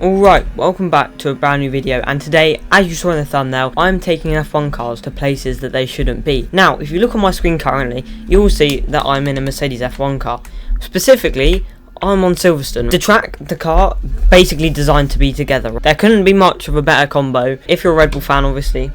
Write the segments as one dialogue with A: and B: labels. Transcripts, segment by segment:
A: Alright, welcome back to a brand new video, and today, as you saw in the thumbnail, I'm taking F1 cars to places that they shouldn't be. Now, if you look on my screen currently, you will see that I'm in a Mercedes F1 car. Specifically, I'm on Silverstone. The track, the car, basically designed to be together. There couldn't be much of a better combo, if you're a Red Bull fan, obviously.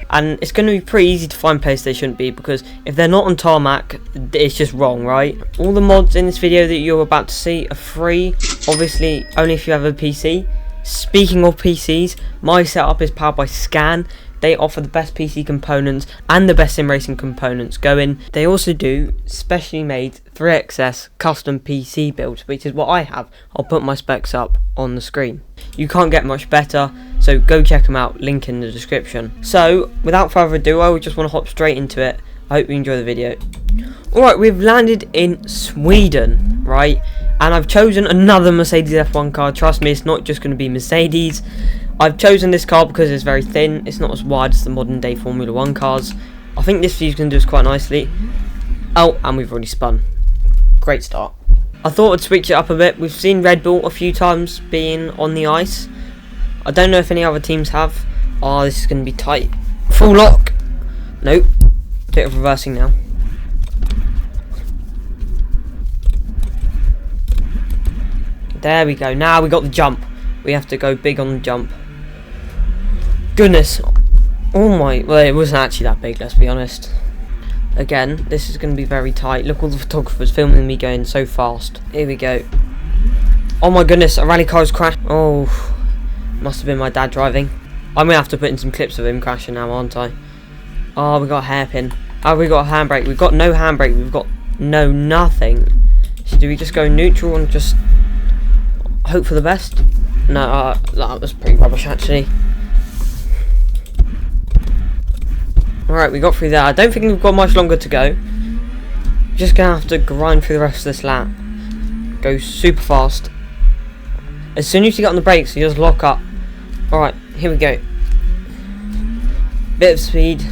A: And it's going to be pretty easy to find places they shouldn't be, because if they're not on tarmac, it's just wrong, right? All the mods in this video that you're about to see are free, obviously only if you have a PC. Speaking of PCs, my setup is powered by Scan. They offer the best PC components and the best sim racing components going. They also do specially made 3XS custom PC builds, which is what I have. I'll put my specs up on the screen. You can't get much better, so go check them out, link in the description. So without further ado, I just want to hop straight into it. I hope you enjoy the video. Alright, we've landed in Sweden, right? And I've chosen another Mercedes F1 car. Trust me, it's not just going to be Mercedes. I've chosen this car because it's very thin. It's not as wide as the modern day Formula 1 cars. I think this view's going to do us quite nicely. Oh, and we've already spun. Great start. I thought I'd switch it up a bit. We've seen Red Bull a few times being on the ice. I don't know if any other teams have. Oh, this is going to be tight. Full lock. Nope. Bit of reversing now. There we go. Now we got the jump. We have to go big on the jump. Goodness. Oh my. Well, it wasn't actually that big, let's be honest. Again, this is going to be very tight. Look, all the photographers filming me going so fast. Here we go. Oh my goodness, a rally car has crashed. Oh, must have been my dad driving. I'm going to have to put in some clips of him crashing now, aren't I? Oh, we got a hairpin. Oh, we got a handbrake. We've got no handbrake. We've got no nothing. So do we just go neutral and just hope for the best? No, that was pretty rubbish actually. Alright, we got through there. I don't think we've got much longer to go. Just gonna have to grind through the rest of this lap. Go super fast. As soon as you get on the brakes, you just lock up. Alright, here we go. Bit of speed.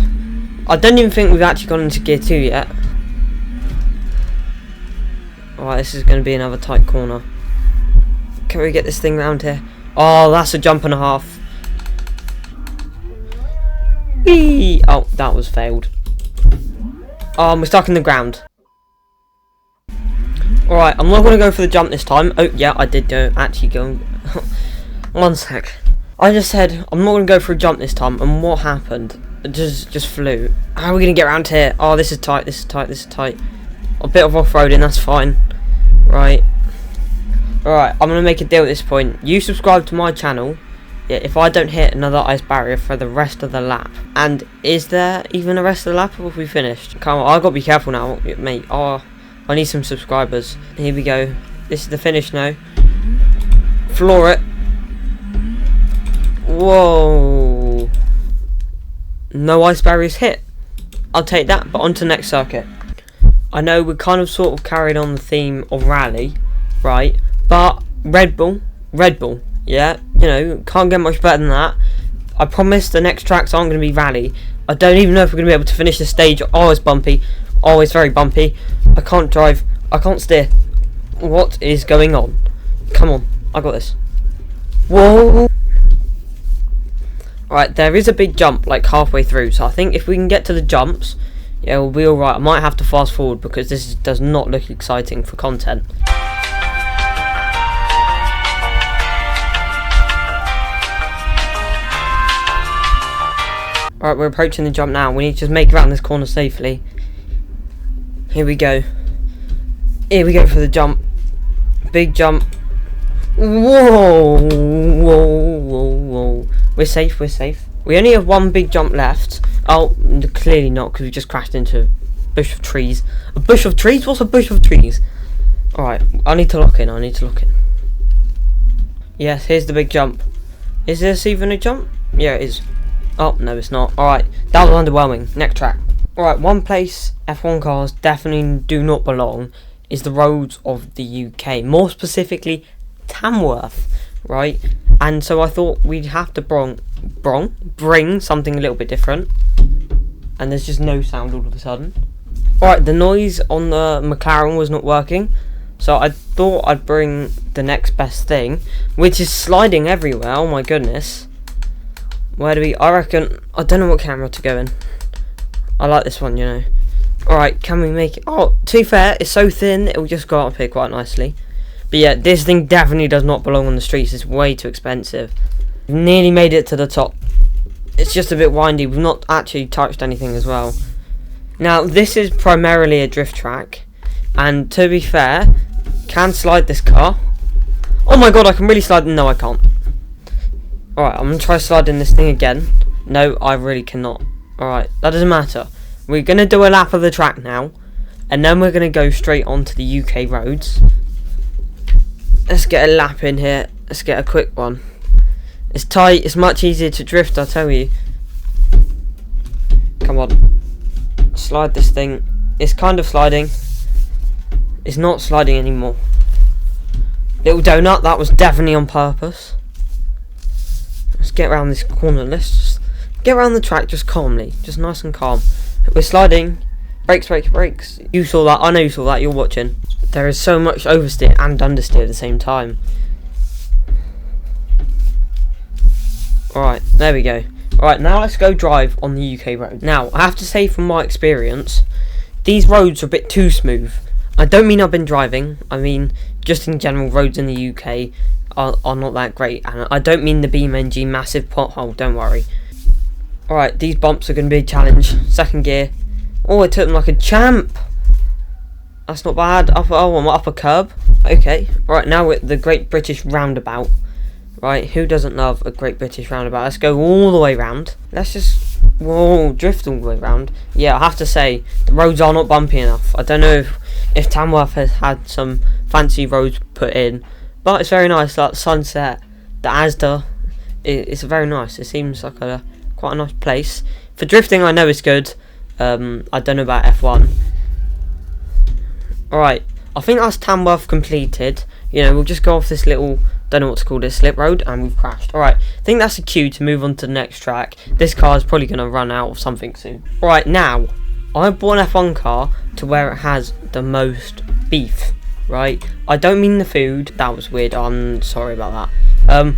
A: I don't even think we've actually gone into gear 2 yet. Alright, this is going to be another tight corner. Can we get this thing round here? Oh, that's a jump and a half. Whee! Oh, that was failed. Oh, we're stuck in the ground. Alright, I'm not going to go for the jump this time. Oh, yeah, I did actually go. One sec. I just said I'm not going to go for a jump this time, and what happened? It just flew. How are we going to get around here? Oh, this is tight, this is tight, this is tight. A bit of off-roading, that's fine. Right. Alright, I'm going to make a deal at this point. You subscribe to my channel, yeah, if I don't hit another ice barrier for the rest of the lap. And is there even a rest of the lap, or have we finished? Come on, I've got to be careful now, mate. Oh, I need some subscribers. Here we go. This is the finish now. Floor it. Whoa. No ice barriers hit. I'll take that, but on to the next circuit. I know we're kind of sort of carried on the theme of rally, right? But Red Bull, yeah, you know, can't get much better than that. I promise the next tracks aren't going to be rally. I don't even know if we're going to be able to finish the stage. Oh, it's bumpy. Oh, it's very bumpy. I can't drive. I can't steer. What is going on? Come on, I got this. Whoa. Alright, there is a big jump like halfway through, so I think if we can get to the jumps, yeah, we'll be alright. I might have to fast forward because this does not look exciting for content. Alright, we're approaching the jump now. We need to just make it around this corner safely. Here we go. Here we go for the jump. Big jump. Whoa, whoa, whoa, whoa. We're safe, we're safe. We only have one big jump left. Oh, clearly not, because we just crashed into a bush of trees. A bush of trees? What's a bush of trees? Alright, I need to lock in, Yes, here's the big jump. Is this even a jump? Yeah, it is. Oh, no, it's not. Alright, that was underwhelming. Next track. Alright, one place F1 cars definitely do not belong is the roads of the UK. More specifically, Tamworth, right? And so I thought we'd have to bring something a little bit different. And there's just no sound all of a sudden. Alright, the noise on the McLaren was not working. So I thought I'd bring the next best thing, which is sliding everywhere. Oh my goodness. Where do we... I reckon... I don't know what camera to go in. I like this one, you know. Alright, can we make it... Oh, to be fair, it's so thin, it will just go up here quite nicely. But yeah, this thing definitely does not belong on the streets. It's way too expensive. We've nearly made it to the top. It's just a bit windy. We've not actually touched anything as well. Now, this is primarily a drift track. And to be fair, can slide this car. Oh my god, I can really slide. No, I can't. Alright, I'm going to try sliding this thing again. No, I really cannot. Alright, that doesn't matter. We're going to do a lap of the track now. And then we're going to go straight onto the UK roads. Let's get a lap in here. Let's get a quick one. It's tight. It's much easier to drift, I tell you. Come on. Slide this thing. It's kind of sliding. It's not sliding anymore. Little donut. That was definitely on purpose. Let's get around this corner. Let's just get around the track just calmly. Just nice and calm. We're sliding. Brakes, brakes, brakes. You saw that. I know you saw that. You're watching. There is so much oversteer and understeer at the same time. Alright, there we go. Alright, now let's go drive on the UK road. Now, I have to say from my experience, these roads are a bit too smooth. I don't mean I've been driving. I mean, just in general, roads in the UK are not that great. And I don't mean the BeamNG massive pothole, don't worry. Alright, these bumps are going to be a challenge. Second gear. Oh, it took them like a champ. That's not bad. I'm up a curb. Okay. Right, now we're at the Great British Roundabout. Right, who doesn't love a Great British Roundabout? Let's go all the way round. Let's just... Whoa, drift all the way round. Yeah, I have to say, the roads are not bumpy enough. I don't know if Tamworth has had some fancy roads put in. But it's very nice, like the sunset, the Asda. It's very nice. It seems like quite a nice place. For drifting, I know it's good. I don't know about F1. Alright, I think that's Tamworth completed. You know, we'll just go off this little, don't know what to call this, slip road, and we've crashed. Alright, I think that's a cue to move on to the next track. This car is probably going to run out of something soon. Alright, now, I bought an F1 car to where it has the most beef, right? I don't mean the food, that was weird, I'm sorry about that.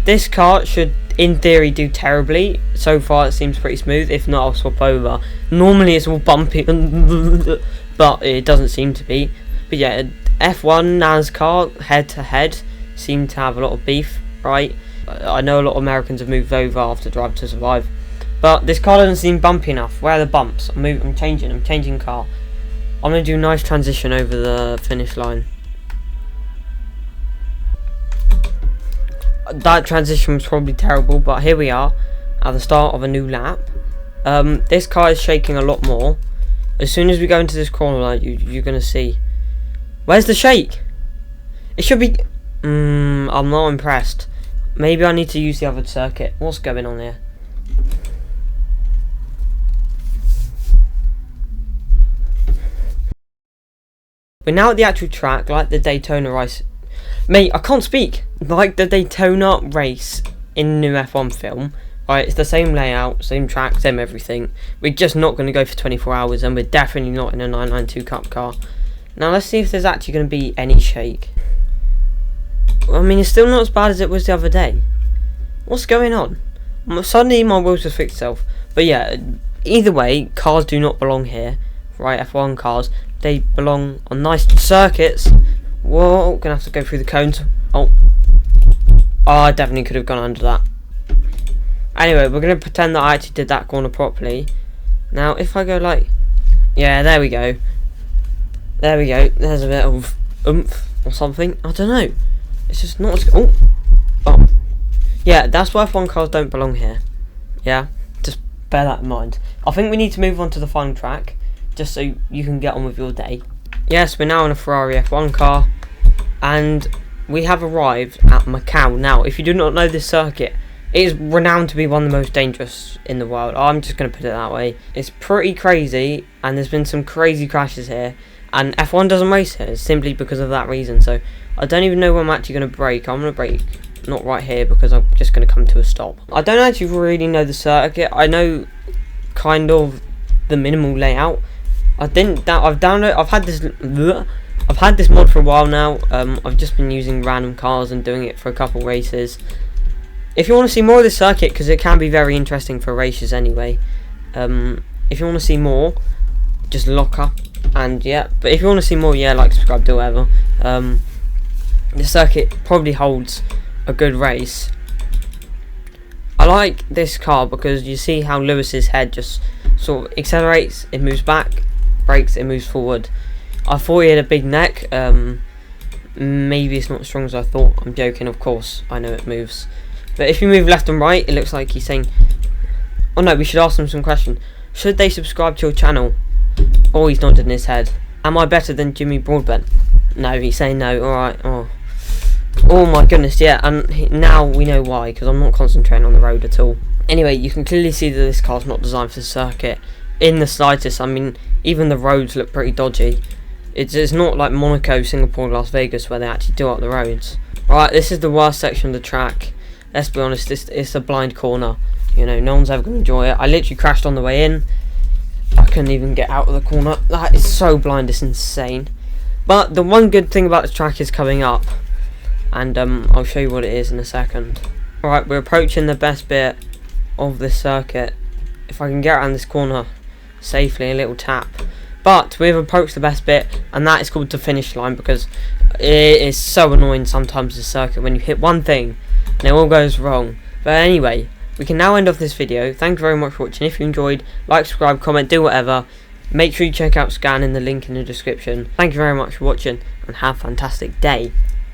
A: This car should, in theory, do terribly. So far, it seems pretty smooth. If not, I'll swap over. Normally, it's all bumpy, but it doesn't seem to be. But yeah, F1 NASCAR head-to-head seem to have a lot of beef, right? I know a lot of Americans have moved over after Drive to Survive, but this car doesn't seem bumpy enough. Where are the bumps? I'm changing car. I'm gonna do a nice transition over the finish line. That transition was probably terrible, but here we are at the start of a new lap. This car is shaking a lot more. As soon as we go into this corner line, you're gonna see. Where's the shake? It should be... I'm not impressed. Maybe I need to use the other circuit. What's going on here? We're now at the actual track, like the Daytona race. Mate, I can't speak. Like the Daytona race in the new F1 film. Right, it's the same layout, same track, same everything. We're just not going to go for 24 hours, and we're definitely not in a 992 Cup car. Now let's see if there's actually going to be any shake. I mean, it's still not as bad as it was the other day. What's going on? Suddenly my wheels just fixed itself. But yeah, either way, cars do not belong here. Right, F1 cars. They belong on nice circuits. Whoa, gonna have to go through the cones. Oh, I definitely could have gone under that. Anyway, we're going to pretend that I actually did that corner properly. Now, if I go like... Yeah, there we go. There we go. There's a bit of oomph or something. I don't know. It's just not as... Oh. Yeah, that's why F1 cars don't belong here. Yeah, just bear that in mind. I think we need to move on to the final track, just so you can get on with your day. Yes, we're now in a Ferrari F1 car, and we have arrived at Macau. Now, if you do not know this circuit, it is renowned to be one of the most dangerous in the world. I'm just going to put it that way. It's pretty crazy, and there's been some crazy crashes here, and F1 doesn't race here simply because of that reason. So I don't even know when I'm actually going to brake. I'm going to brake not right here because I'm just going to come to a stop. I don't actually really know the circuit. I know kind of the minimal layout. I've had this I've had this mod for a while now. I've just been using random cars and doing it for a couple races. If you want to see more of this circuit, because it can be very interesting for races anyway, if you want to see more, just lock up, and yeah, but if you want to see more, yeah, like, subscribe, do whatever. The circuit probably holds a good race. I like this car because you see how Lewis's head just sort of accelerates, it moves back, brakes, it moves forward. I thought he had a big neck. Maybe it's not as strong as I thought. I'm joking, of course, I know it moves. But if you move left and right, it looks like he's saying, oh no, we should ask him some question. Should they subscribe to your channel? Oh, he's nodding his head. Am I better than Jimmy Broadbent? No, he's saying no. Alright, oh my goodness, yeah, and now we know why, because I'm not concentrating on the road at all. Anyway, you can clearly see that this car's not designed for the circuit in the slightest. I mean, even the roads look pretty dodgy. It's not like Monaco, Singapore, Las Vegas, where they actually do up the roads. Alright, this is the worst section of the track. Let's be honest, it's a blind corner. You know, no one's ever going to enjoy it. I literally crashed on the way in. I couldn't even get out of the corner. That is so blind, it's insane. But the one good thing about this track is coming up. And I'll show you what it is in a second. Alright, we're approaching the best bit of this circuit. If I can get around this corner safely, a little tap. But we've approached the best bit, and that is called the finish line, because it is so annoying sometimes, the circuit, when you hit one thing and it all goes wrong. But anyway, we can now end off this video. Thank you very much for watching. If you enjoyed, like, subscribe, comment, do whatever. Make sure you check out Scan in the link in the description. Thank you very much for watching, and have a fantastic day.